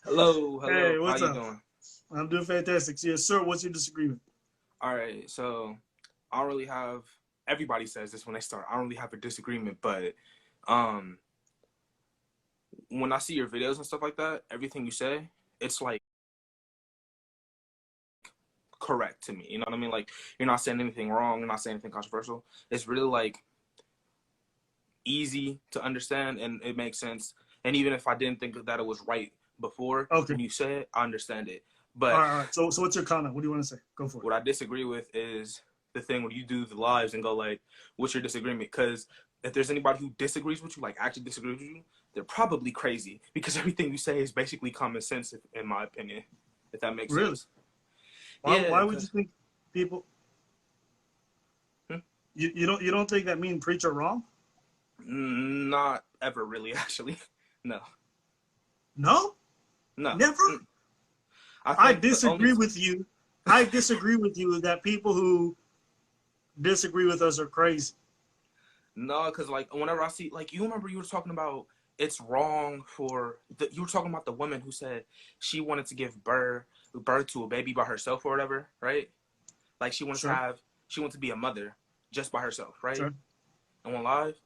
Hello, Hey, hello. How what's you up? doing? I'm doing fantastic. Yes, sir. What's your disagreement? All right. So I don't really have. Everybody says this when they start. I don't really have a disagreement, but um, when I see your videos and stuff like that, everything you say, it's like correct to me. You know what I mean? Like you're not saying anything wrong. You're not saying anything controversial. It's really like easy to understand and it makes sense. And even if I didn't think that it was right before, Okay. when you say it, I understand it. All But right, all right. So what's your comment? What do you want to say? Go for it. what I disagree with is the thing when you do the lives and go like, "What's your disagreement?" Because if there's anybody who disagrees with you, like actually disagrees with you, they're probably crazy because everything you say is basically common sense, in my opinion. If that makes Really? sense. Why Yeah, would you because think people hmm? you don't think that me and preach are wrong? Not ever really, actually. No, No? no. Never? I I think the only disagree with you. I disagree with you that people who disagree with us are crazy. no, because like whenever I see like you remember you were talking about it's wrong for you were talking about the woman who said she wanted to give birth to a baby by herself or whatever, right? Like Sure, she wanted to be a mother just by herself, right? sure. And went live,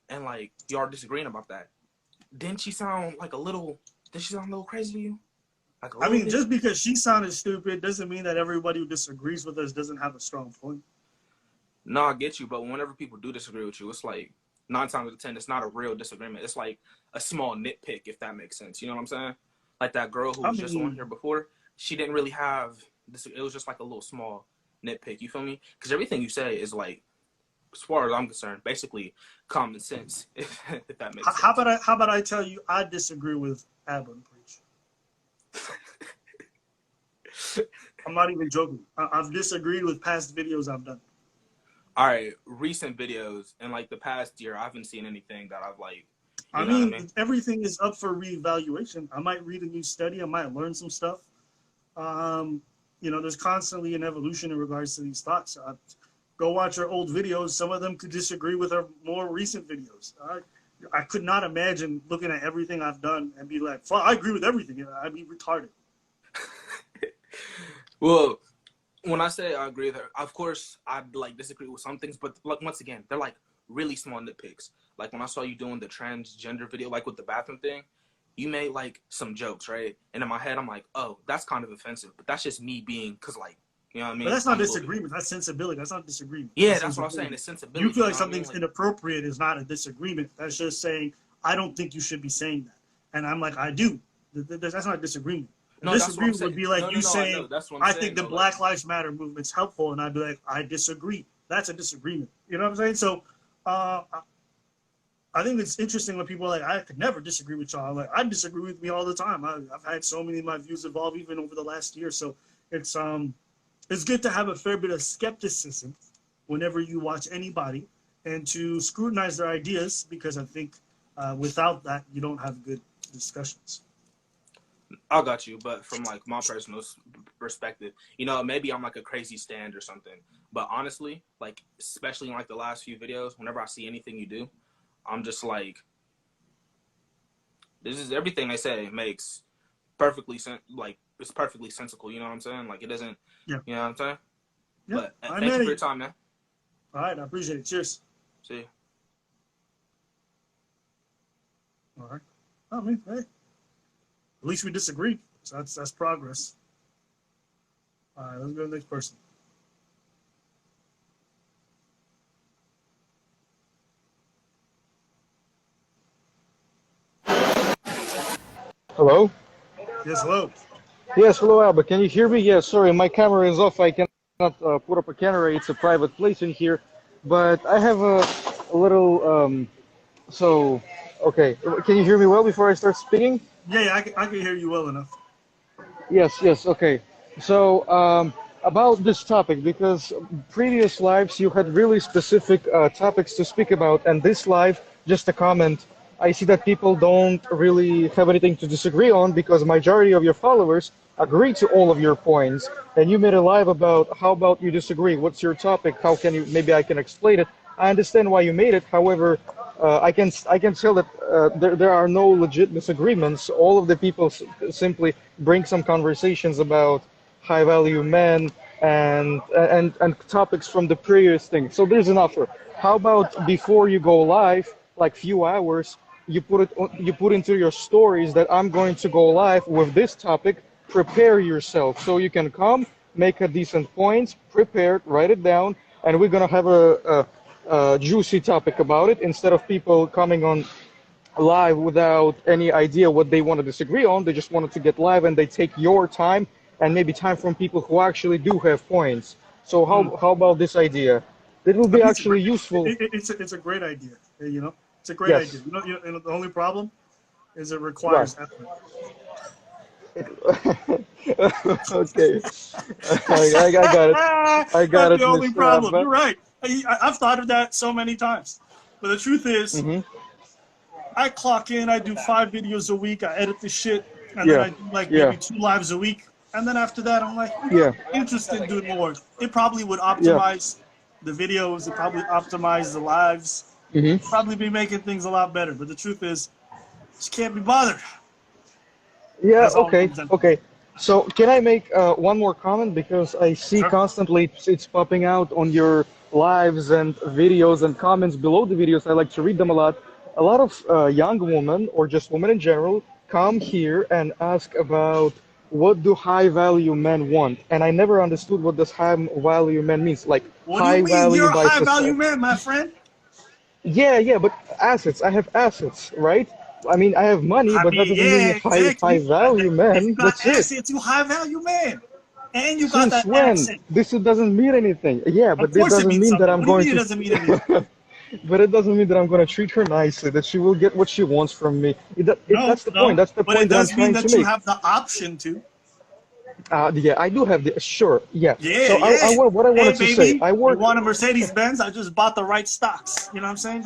and like y'all are disagreeing about that. Didn't she sound like a little? Did she sound a little crazy to you? Like a I little mean, bit? just because she sounded stupid doesn't mean that everybody who disagrees with us doesn't have a strong point. No, I get you, but whenever people do disagree with you, it's like 9 times out of 10, it's not a real disagreement. It's like a small nitpick, if that makes sense. You know what I'm saying? Like that girl who I was just on mean, here before, she didn't really have this. It was just like a little small nitpick. You feel me? Because everything you say is like, as far as I'm concerned, basically common sense, if that makes how sense. about I tell you I disagree with Abba Preach. I'm not even joking. I've disagreed with past videos I've done. All right, recent videos in like the past year, I haven't seen anything that I've like, I you know what I mean, mean? everything is up for reevaluation. I might read a new study. I might learn some stuff. Um, there's constantly an evolution in regards to these thoughts. Go watch our old videos. Some of them could disagree with our more recent videos. I could not imagine looking at everything I've done and be like, I agree with everything. I'd be retarded. Well, when I say I agree with her, of course I like disagree with some things, but like once again, they're like really small nitpicks. Like when I saw you doing the transgender video, like with the bathroom thing, you made like some jokes, right? And in my head, I'm like, oh, that's kind of offensive, but that's just me being, cause like, you know what I But mean? that's not I'm a little bit. disagreement. That's sensibility. That's not disagreement. Yeah, That's that's what I'm saying. sensibility. It's You sensibility. feel You like know what I mean? something's Like, inappropriate is not a disagreement. That's just saying, I don't think you should be saying that. And I'm like, I do. That's not a disagreement. A no, that's what I'm disagreement saying. would be like No, no, you no. I know. saying, That's what I'm I think saying the though. Like, Black Lives Matter movement's helpful. And I'd be like, I disagree. That's a disagreement. You know what I'm saying? So I think it's interesting when people are like, I could never disagree with y'all. Like, I disagree with me all the time. I've had so many of my views evolve even over the last year. So it's um it's good to have a fair bit of skepticism whenever you watch anybody and to scrutinize their ideas because I think without that you don't have good discussions. I got you, but from like my personal perspective, maybe I'm like a crazy stand or something. But honestly, like especially in like the last few videos, whenever I see anything you do, I'm just like, this is everything they say makes like it's perfectly sensical. You know what I'm saying? Like it doesn't, Yeah, you know what I'm saying? yeah. But I'm thank you at for your it. time, man. All right, I appreciate it. Cheers. See you. All right. I mean, hey, at least we disagreed. So that's progress. All right, let's go to the next person. Hello? Yes, hello. Yes, hello, Alba. Can you hear me? Yes, sorry, my camera is off. I cannot put up a camera. It's a private place in here. But I have a little, so, okay. Can you hear me well before I start speaking? Yeah, yeah, I can hear you well enough. Yes, yes, okay. So, about this topic, because previous lives you had really specific topics to speak about, and this live, just a comment. I see that people don't really have anything to disagree on because majority of your followers agree to all of your points. And you made a live about how about you disagree? What's your topic? How can you? Maybe I can explain it. I understand why you made it. However, I can tell that there are no legit disagreements. All of the people simply bring some conversations about high value men and topics from the previous thing. So there's an offer. How about before you go live, like few hours, you put into your stories that I'm going to go live with this topic. Prepare yourself so you can come, make a decent point, prepare, write it down, and we're gonna have a juicy topic about it instead of people coming on live without any idea what they want to disagree on. They just wanted to get live and they take your time and maybe time from people who actually do have points. So how about this idea? It will be actually useful. It's a great idea. You know, it's a great Yes. idea. You know, the only problem is it requires Right. effort. Okay, I got it. I got That's it, the only Mr. problem. Abba. You're right. I've thought of that so many times. But the truth is, Hmm. I clock in, I do 5 videos a week, I edit the shit, and then Yeah, I do like yeah, maybe 2 lives a week. And then after that, I'm like, yeah, interested in doing more. It probably would yeah. optimize the videos, it probably optimize the lives, Hmm. probably be making things a lot better. But the truth is, just can't be bothered. Yeah, That's all it okay, comes down to. okay. So can I make one more comment because I see Sure. constantly it's popping out on your lives and videos and comments below the videos. I like to read them a lot. A lot of young women or just women in general come here and ask about what do high value men want, and I never understood what does high value men means. Like What do you high mean? value You're a by high value society. man, my friend. Yeah, yeah, but assets. I have assets, right? I mean, I have money, I but that mean, doesn't mean yeah, high exactly. value If you man. got That's it. assets, you high value man. And you got Since that when? accent. This doesn't mean anything. Yeah, Of but it course it doesn't means mean that something. I'm What do you going mean it to. doesn't mean anything? But it doesn't mean that I'm going to treat her nicely. That she will get what she wants from me. No, That's the point. no. That's the But it point that I'm does mean trying to that you make. have the option to. Yeah, I do have the sure. Yeah. Yeah, So yeah. what I Hey, wanted to say. baby, I you work. want a Mercedes Benz? I just bought the right stocks. You know what I'm saying?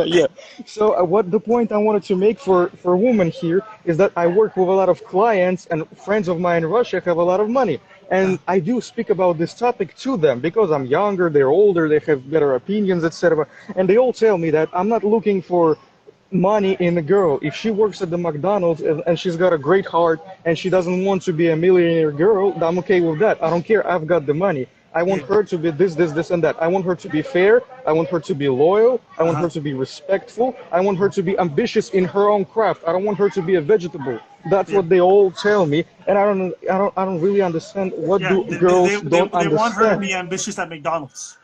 Yeah. So what the point I wanted to make for women here is that I work with a lot of clients and friends of mine in Russia have a lot of money, and I do speak about this topic to them because I'm younger, they're older, they have better opinions, etc. And they all tell me that I'm not looking for money in a girl. If she works at the McDonald's and she's got a great heart and she doesn't want to be a millionaire girl, I'm okay with that. I don't care. I've got the money. I want Yeah. her to be this, and that. I want her to be fair. I want her to be loyal. I want Uh-huh. her to be respectful. I want her to be ambitious in her own craft. I don't want her to be a vegetable. That's Yeah. what they all tell me, and I don't really understand what Yeah. do girls don't They want her to understand. be ambitious at McDonald's.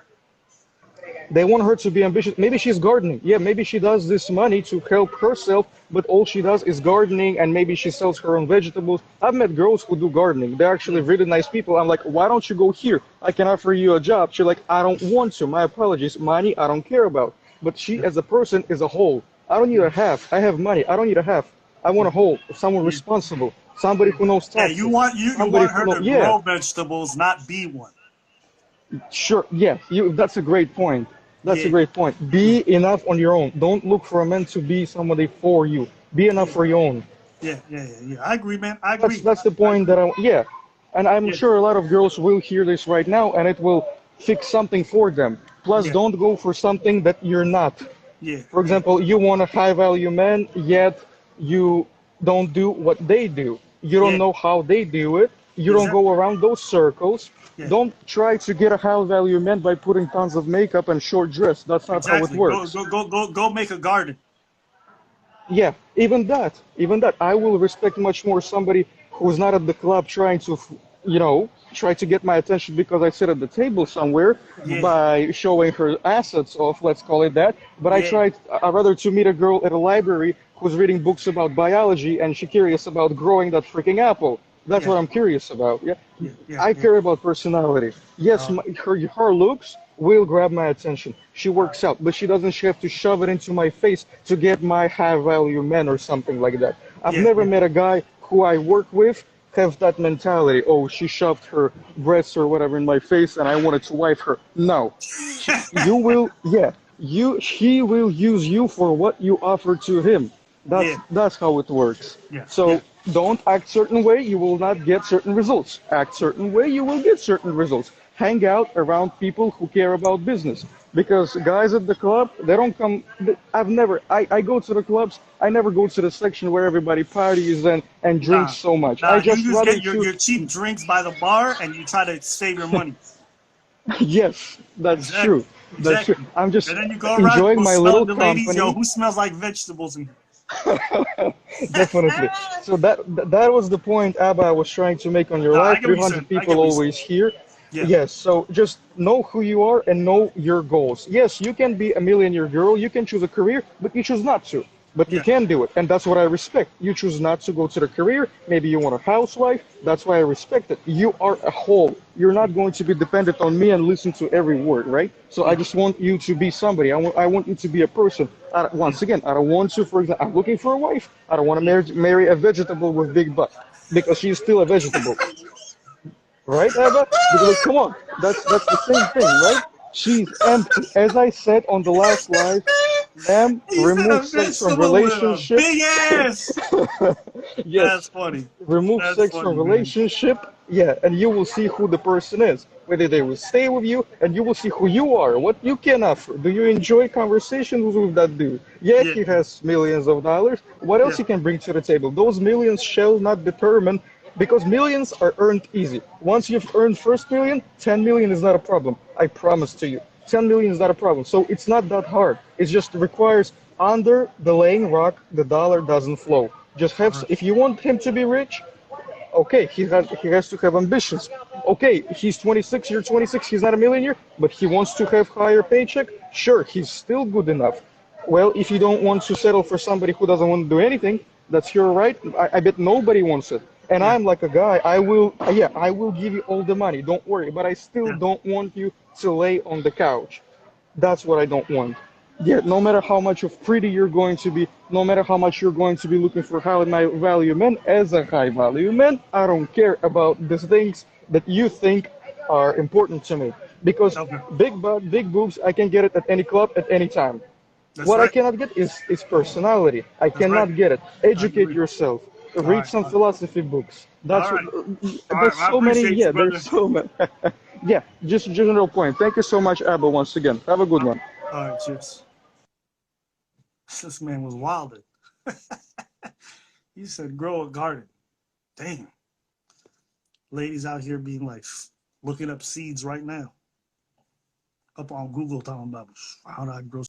They want her to be ambitious. Maybe she's gardening. Yeah, maybe she does this money to help herself, but all she does is gardening and maybe she sells her own vegetables. I've met girls who do gardening. They're actually really nice people. I'm like, why don't you go here? I can offer you a job. She's like, I don't want to. My apologies. Money, I don't care about. But she, as a person, is a whole. I don't need a half. I have money. I don't need a half. I want a whole. Someone responsible. Somebody who knows Yeah, taxes. you want Somebody her who to knows, yeah. grow vegetables, not be one. Sure, yeah, that's a great point. That's a Yeah. great point. Be enough on your own. Don't look for a man to be somebody for you. Be enough for your own. Yeah. I agree, man. I agree. That's the point that yeah. And I'm Yeah. sure a lot of girls will hear this right now and it will fix something for them. Plus, Yeah. don't go for something that you're not. Yeah. For example, you want a high value man, yet you don't do what they do. You don't Yeah. know how they do it. You don't Exactly. go around those circles. Yeah. Don't try to get a high value man by putting tons of makeup and short dress. That's not how it Exactly. works. Go make a garden. Yeah, even that. I will respect much more somebody who's not at the club trying to, try to get my attention because I sit at the table somewhere Yeah. by showing her assets off, let's call it that. But Yeah. I'd rather to meet a girl at a library who's reading books about biology and she's curious about growing that freaking apple. That's Yeah. what I'm curious about. Yeah, Yeah. I care about personality. Yes, her looks will grab my attention. She works out, but she doesn't have to shove it into my face to get my high value man or something like that. I've Yeah, never yeah. met a guy who I work with have that mentality. Oh, she shoved her breasts or whatever in my face and I wanted to wife her. No. You will, yeah, he will use you for what you offer to him. Yeah. That's how it works. Yeah, So yeah. don't act certain way, you will not get certain results. Act certain way, you will get certain results. Hang out around people who care about business. because guys at the club, they don't come. I go to the clubs. I never go to the section where everybody parties and drinks Nah, so much. nah. I You just just rather get choose. your cheap drinks by the bar, and you try to save your money. Yes, that's true. Exactly, That's true. exactly. I'm just And then you go around, enjoying go my smelling little the ladies. Yo, company. who smells like vegetables in here? Definitely. So that was the point, Abba, I was trying to make on your Nah, I life. get what you said. 300 I get people what you said. always here. Yeah, Yes. So just know who you are and know your goals. Yes, you can be a millionaire girl. You can choose a career, but you choose not to. But you yeah, can do it, and that's what I respect. You choose not to go to the career. Maybe you want a housewife. That's why I respect it. You are a whole. You're not going to be dependent on me and listen to every word, right? So I yeah, just want you to be somebody. I want you to be a person. yeah, Once again, I don't want to. For example, I'm looking for a wife. I don't want to yeah. marry a vegetable with big butt because she's still a vegetable, right, Eva? Because come on, that's the same thing, right? She's empty. As I said on the last live, ma'am, He said remove a sex from vegetable with a relationship. big ass. That's Yes, funny. remove That's sex funny, from man. relationship. Yeah, and you will see who the person is, whether they will stay with you, and you will see who you are, what you can offer. Do you enjoy conversations with that dude? Yeah, Yeah, he has millions of dollars. What else yeah, he can bring to the table? Those millions shall not determine, because millions are earned easy. Once you've earned first million, 10 million is not a problem. I promise to you. 10 million is not a problem. So it's not that hard. It just requires under the laying rock, the dollar doesn't flow. Just have, right. if you want him to be rich, okay, he has to have ambitions. Okay, he's 26, you're 26, he's not a millionaire, but he wants to have higher paycheck. Sure, he's still good enough. Well, if you don't want to settle for somebody who doesn't want to do anything, that's your right. I bet nobody wants it. And Yeah, I'm like a guy, I will give you all the money, don't worry, but I still yeah, don't want you to lay on the couch. That's what I don't want. Yeah, no matter how much of pretty you're going to be, no matter how much you're going to be looking for high value men, as a high value man, I don't care about these things that you think are important to me. Because okay. big butt, big boobs, I can get it at any club at any time. That's What I right. cannot get is personality. I That's right. cannot get it. I Educate agree. yourself. All Read right. some philosophy books. All That's right. All right. there's Well, I so many. appreciate Yeah, you, there's brother. so many. Yeah, just a general point. Thank you so much, Abba, once again. Have a good one. All right. Cheers. This man was wilding. He said, grow a garden. Damn. Ladies out here being like, looking up seeds right now. Up on Google talking about how do I grow